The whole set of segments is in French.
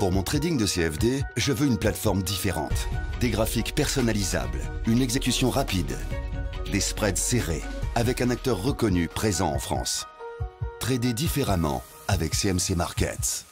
Pour mon trading de CFD, je veux une plateforme différente. Des graphiques personnalisables, une exécution rapide, des spreads serrés, avec un acteur reconnu présent en France. Trader différemment avec CMC Markets.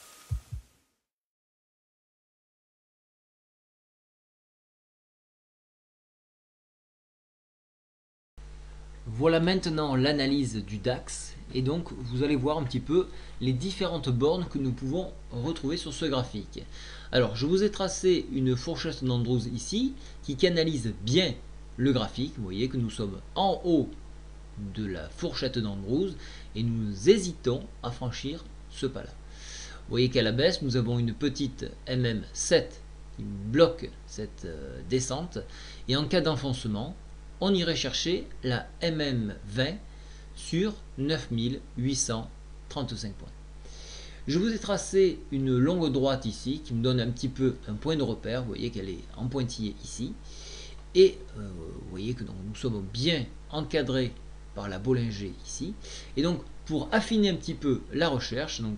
Voilà maintenant l'analyse du DAX et donc vous allez voir un petit peu les différentes bornes que nous pouvons retrouver sur ce graphique. Alors je vous ai tracé une fourchette d'Andrews ici qui canalise bien le graphique. Vous voyez que nous sommes en haut de la fourchette d'Andrews et nous hésitons à franchir ce pas-là. Vous voyez qu'à la baisse nous avons une petite MM7 qui bloque cette descente et en cas d'enfoncement on irait chercher la MM20 sur 9835 points. Je vous ai tracé une longue droite ici qui me donne un petit peu un point de repère. Vous voyez qu'elle est en pointillé ici. Et vous voyez que donc, nous sommes bien encadrés par la Bollinger ici. Et donc pour affiner un petit peu la recherche, donc,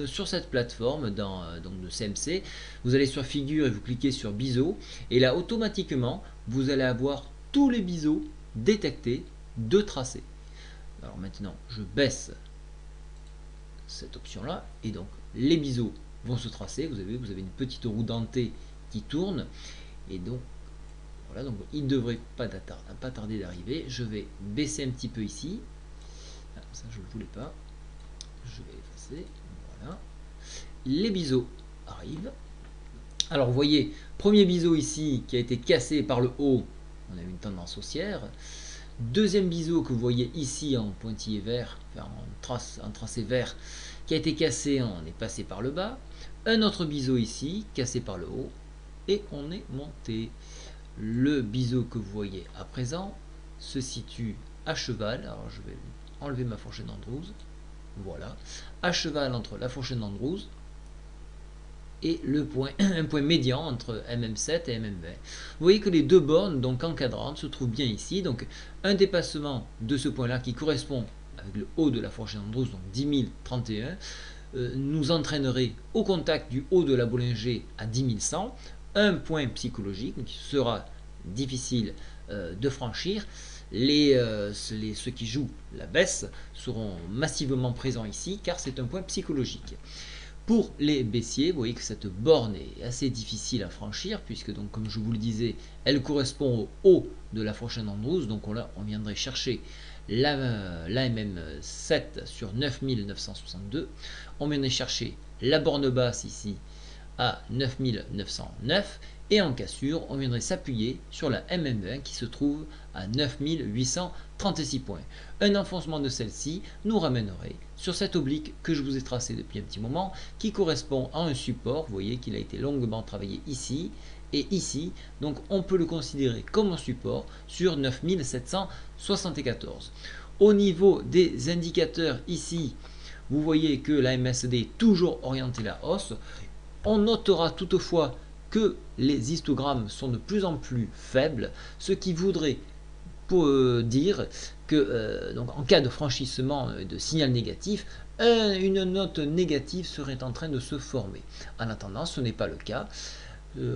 sur cette plateforme donc de CMC, vous allez sur figure et vous cliquez sur biseau. Et là automatiquement vous allez avoir tous les biseaux détectés de tracé. Alors maintenant, je baisse cette option-là et donc les biseaux vont se tracer. Vous avez une petite roue dentée qui tourne et donc voilà, donc il ne devrait pas tarder d'arriver. Je vais baisser un petit peu ici. Ah, ça, je ne le voulais pas. Je vais effacer. Voilà. Les biseaux arrivent. Alors vous voyez, premier biseau ici qui a été cassé par le haut. On a une tendance haussière. Deuxième biseau que vous voyez ici en pointillé vert, enfin en tracé vert, qui a été cassé, on est passé par le bas. Un autre biseau ici, cassé par le haut, et on est monté. Le biseau que vous voyez à présent se situe à cheval. Alors je vais enlever ma fourchette d'Andrews. Voilà, à cheval entre la fourchette d'Andrews et un point médian entre MM7 et MM20. Vous voyez que les deux bornes donc encadrantes se trouvent bien ici. Donc un dépassement de ce point là qui correspond avec le haut de la fourchette d'Andrews, donc 10 031, nous entraînerait au contact du haut de la Bollinger à 10 100, un point psychologique qui sera difficile de franchir. Ceux qui jouent la baisse seront massivement présents ici car c'est un point psychologique. Pour les baissiers, vous voyez que cette borne est assez difficile à franchir puisque, donc, comme je vous le disais, elle correspond au haut de la fourchette d'Andrews. Donc on viendrait chercher la MM7 sur 9962. On viendrait chercher la borne basse ici à 9909. Et en cassure, on viendrait s'appuyer sur la MM20 qui se trouve à 9836 points. Un enfoncement de celle-ci nous ramènerait sur cette oblique que je vous ai tracée depuis un petit moment, qui correspond à un support. Vous voyez qu'il a été longuement travaillé ici et ici. Donc on peut le considérer comme un support sur 9774. Au niveau des indicateurs ici, vous voyez que la MACD est toujours orientée à la hausse. On notera toutefois que les histogrammes sont de plus en plus faibles, ce qui voudrait dire que donc en cas de franchissement de signal négatif, une note négative serait en train de se former. En attendant, ce n'est pas le cas.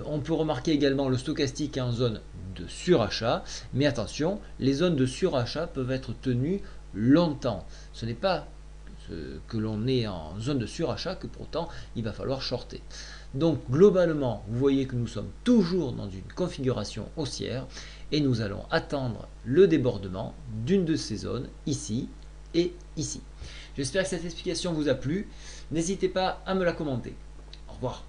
On peut remarquer également le stochastique en zone de surachat, mais attention, les zones de surachat peuvent être tenues longtemps. Ce n'est pas que l'on est en zone de surachat que pourtant il va falloir shorter. Donc globalement, vous voyez que nous sommes toujours dans une configuration haussière et nous allons attendre le débordement d'une de ces zones, ici et ici. J'espère que cette explication vous a plu. N'hésitez pas à me la commenter. Au revoir.